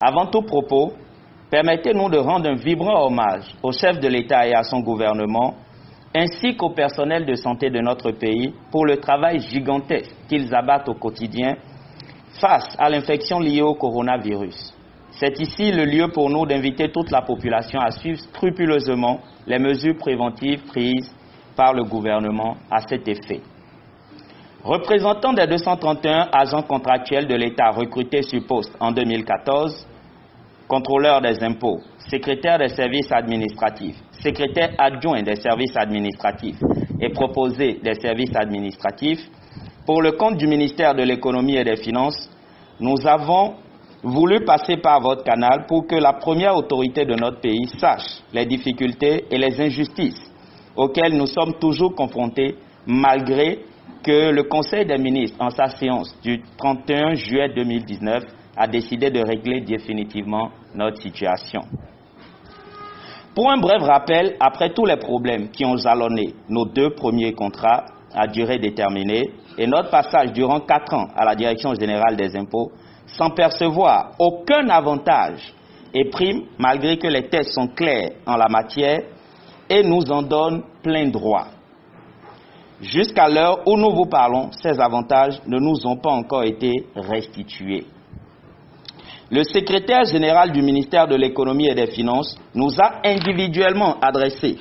Avant tout propos, permettez-nous de rendre un vibrant hommage au chef de l'État et à son gouvernement, ainsi qu'au personnel de santé de notre pays pour le travail gigantesque qu'ils abattent au quotidien face à l'infection liée au coronavirus. C'est ici le lieu pour nous d'inviter toute la population à suivre scrupuleusement les mesures préventives prises par le gouvernement à cet effet. Représentant des 231 agents contractuels de l'État recrutés sur poste en 2014, contrôleurs des impôts, secrétaires des services administratifs, secrétaires adjoints des services administratifs et proposés des services administratifs, pour le compte du ministère de l'Économie et des Finances, nous avons voulu passer par votre canal pour que la première autorité de notre pays sache les difficultés et les injustices auxquelles nous sommes toujours confrontés, malgré que le Conseil des ministres, en sa séance du 31 juillet 2019, a décidé de régler définitivement notre situation. Pour un bref rappel, après tous les problèmes qui ont jalonné nos 2 premiers contrats à durée déterminée et notre passage durant 4 ans à la Direction générale des impôts, sans percevoir aucun avantage et prime, malgré que les tests sont clairs en la matière et nous en donnent plein droit. Jusqu'à l'heure où nous vous parlons, ces avantages ne nous ont pas encore été restitués. Le secrétaire général du ministère de l'Économie et des Finances nous a individuellement adressé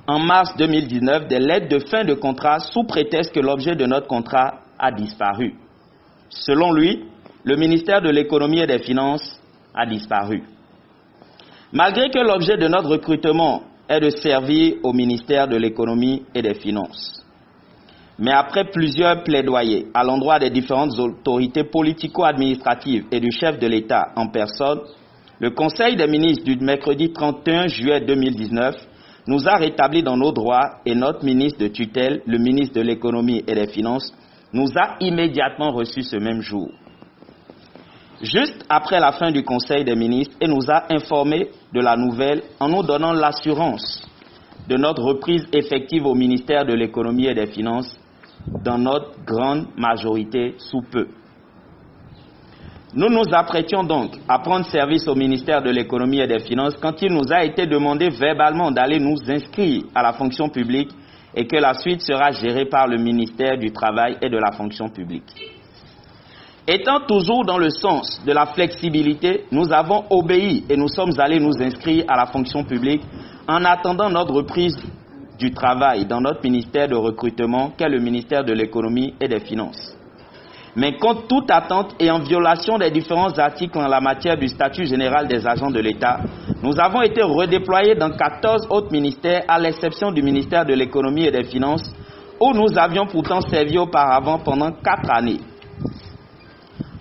en mars 2019 des lettres de fin de contrat sous prétexte que l'objet de notre contrat a disparu. Selon lui, le ministère de l'Économie et des Finances a disparu. Malgré que l'objet de notre recrutement est de servir au ministère de l'Économie et des Finances. Mais après plusieurs plaidoyers à l'endroit des différentes autorités politico-administratives et du chef de l'État en personne, le Conseil des ministres du mercredi 31 juillet 2019 nous a rétablis dans nos droits et notre ministre de tutelle, le ministre de l'Économie et des Finances, nous a immédiatement reçus ce même jour. Juste après la fin du Conseil des ministres, et nous a informés de la nouvelle en nous donnant l'assurance de notre reprise effective au ministère de l'Économie et des Finances dans notre grande majorité sous peu. Nous nous apprêtions donc à prendre service au ministère de l'Économie et des Finances quand il nous a été demandé verbalement d'aller nous inscrire à la fonction publique et que la suite sera gérée par le ministère du Travail et de la fonction publique. Étant toujours dans le sens de la flexibilité, nous avons obéi et nous sommes allés nous inscrire à la fonction publique en attendant notre reprise du travail dans notre ministère de recrutement qu'est le ministère de l'Économie et des Finances. Mais contre toute attente et en violation des différents articles en la matière du statut général des agents de l'État, nous avons été redéployés dans 14 autres ministères à l'exception du ministère de l'Économie et des Finances où nous avions pourtant servi auparavant pendant 4 années.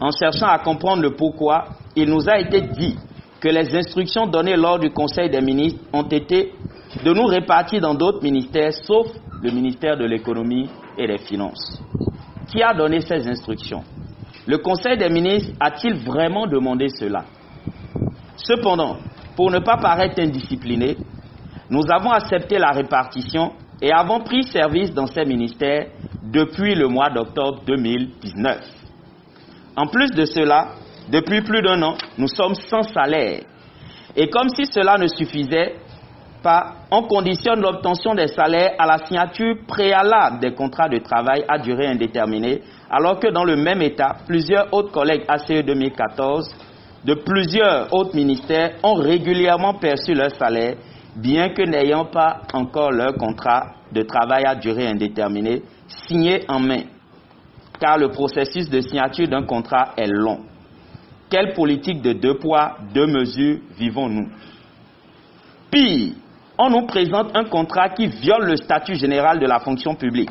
En cherchant à comprendre le pourquoi, il nous a été dit que les instructions données lors du Conseil des ministres ont été de nous répartir dans d'autres ministères, sauf le ministère de l'Économie et des Finances. Qui a donné ces instructions? Le Conseil des ministres a-t-il vraiment demandé cela? Cependant, pour ne pas paraître indisciplinés, nous avons accepté la répartition et avons pris service dans ces ministères depuis le mois d'octobre 2019. En plus de cela, depuis plus d'1 an, nous sommes sans salaire. Et comme si cela ne suffisait pas, on conditionne l'obtention des salaires à la signature préalable des contrats de travail à durée indéterminée, alors que dans le même état, plusieurs autres collègues ACE 2014 de plusieurs autres ministères ont régulièrement perçu leur salaire, bien que n'ayant pas encore leur contrat de travail à durée indéterminée signé en main, car le processus de signature d'un contrat est long. Quelle politique de 2 poids, 2 mesures vivons-nous? Pire, on nous présente un contrat qui viole le statut général de la fonction publique,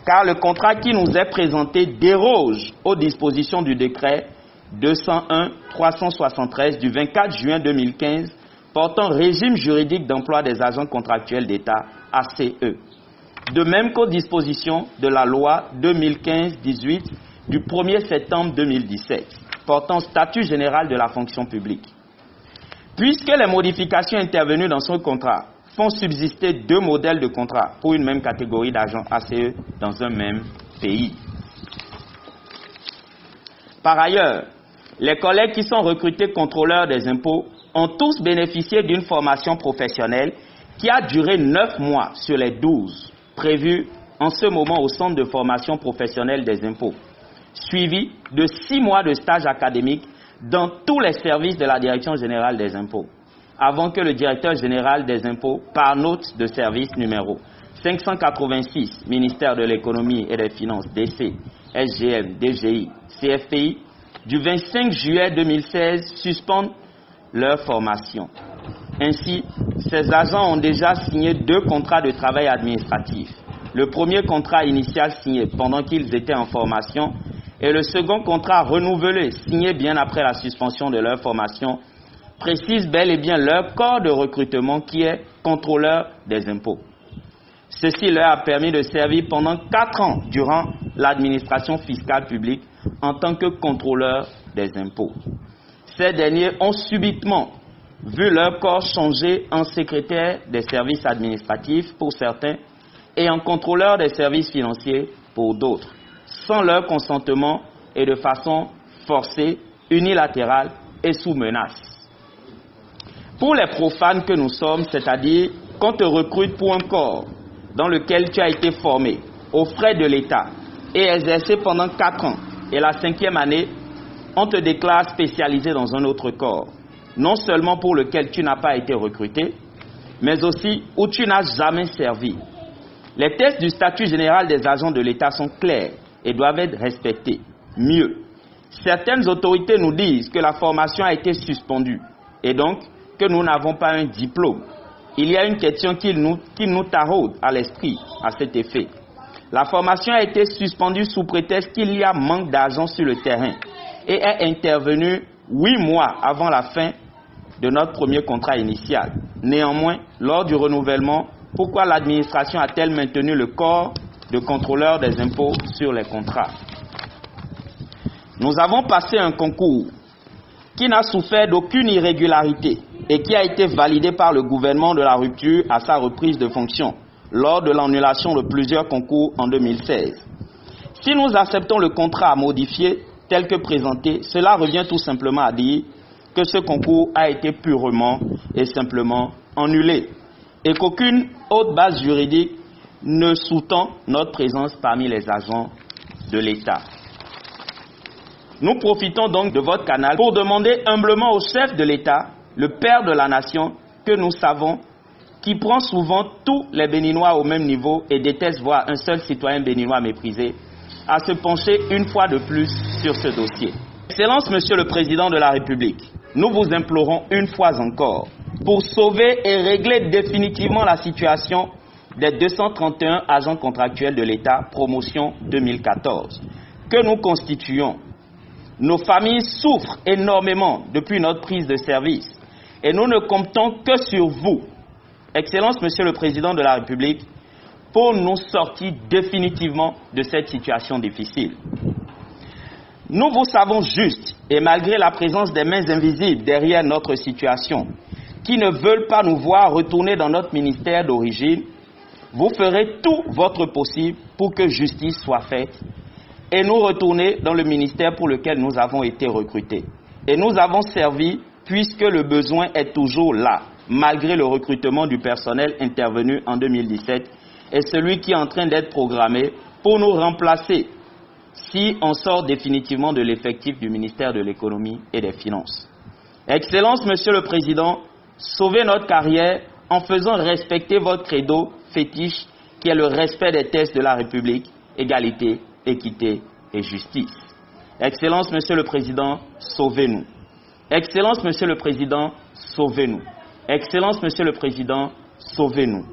car le contrat qui nous est présenté déroge aux dispositions du décret 201-373 du 24 juin 2015 portant régime juridique d'emploi des agents contractuels d'État, ACE. De même qu'aux dispositions de la loi 2015-18 du 1er septembre 2017 portant statut général de la fonction publique. Puisque les modifications intervenues dans ce contrat font subsister 2 modèles de contrat pour une même catégorie d'agents ACE dans un même pays. Par ailleurs, Les collègues qui sont recrutés contrôleurs des impôts ont tous bénéficié d'une formation professionnelle qui a duré 9 mois sur les 12 prévus en ce moment au Centre de formation professionnelle des impôts, suivi de 6 mois de stage académique dans tous les services de la Direction générale des impôts, avant que le directeur général des impôts, par note de service numéro 586, ministère de l'économie et des finances, DC, SGM, DGI, CFPI, du 25 juillet 2016, suspendent leur formation. Ainsi, ces agents ont déjà signé 2 contrats de travail administratif. Le premier contrat initial signé pendant qu'ils étaient en formation et le second contrat renouvelé, signé bien après la suspension de leur formation, précise bel et bien leur corps de recrutement qui est contrôleur des impôts. Ceci leur a permis de servir pendant 4 ans durant l'administration fiscale publique en tant que contrôleur des impôts. Ces derniers ont subitement vu leur corps changer en secrétaire des services administratifs pour certains et en contrôleur des services financiers pour d'autres, sans leur consentement et de façon forcée, unilatérale et sous menace. Pour les profanes que nous sommes, c'est-à-dire qu'on te recrute pour un corps dans lequel tu as été formé aux frais de l'État et exercé pendant 4 ans, et la 5e année, on te déclare spécialisé dans un autre corps, non seulement pour lequel tu n'as pas été recruté, mais aussi où tu n'as jamais servi. Les tests du statut général des agents de l'État sont clairs et doivent être respectés. Mieux, certaines autorités nous disent que la formation a été suspendue et donc que nous n'avons pas un diplôme. Il y a une question qui nous taraude à l'esprit à cet effet. La formation a été suspendue sous prétexte qu'il y a manque d'agents sur le terrain et est intervenue 8 mois avant la fin de notre premier contrat initial. Néanmoins, lors du renouvellement, pourquoi l'administration a-t-elle maintenu le corps de contrôleur des impôts sur les contrats? Nous avons passé un concours qui n'a souffert d'aucune irrégularité et qui a été validé par le gouvernement de la rupture à sa reprise de fonction lors de l'annulation de plusieurs concours en 2016. Si nous acceptons le contrat à modifier tel que présenté, cela revient tout simplement à dire que ce concours a été purement et simplement annulé et qu'aucune autre base juridique ne sous-tend notre présence parmi les agents de l'État. Nous profitons donc de votre canal pour demander humblement au chef de l'État, le père de la nation, que nous savons, qui prend souvent tous les Béninois au même niveau et déteste voir un seul citoyen béninois méprisé, à se pencher une fois de plus sur ce dossier. Excellence, Monsieur le Président de la République, nous vous implorons une fois encore, pour sauver et régler définitivement la situation des 231 agents contractuels de l'État, promotion 2014, que nous constituons. Nos familles souffrent énormément depuis notre prise de service et nous ne comptons que sur vous, Excellence, Monsieur le Président de la République, pour nous sortir définitivement de cette situation difficile. Nous vous savons juste, et malgré la présence des mains invisibles derrière notre situation, qui ne veulent pas nous voir retourner dans notre ministère d'origine, vous ferez tout votre possible pour que justice soit faite et nous retourner dans le ministère pour lequel nous avons été recrutés. Et nous avons servi puisque le besoin est toujours là, malgré le recrutement du personnel intervenu en 2017 et celui qui est en train d'être programmé pour nous remplacer si on sort définitivement de l'effectif du ministère de l'économie et des finances. Excellence, Monsieur le Président, sauvez notre carrière en faisant respecter votre credo fétiche qui est le respect des textes de la République, égalité, équité et justice. Excellence, Monsieur le Président, sauvez-nous. Excellence, Monsieur le Président, sauvez-nous. Excellence, Monsieur le Président, sauvez-nous.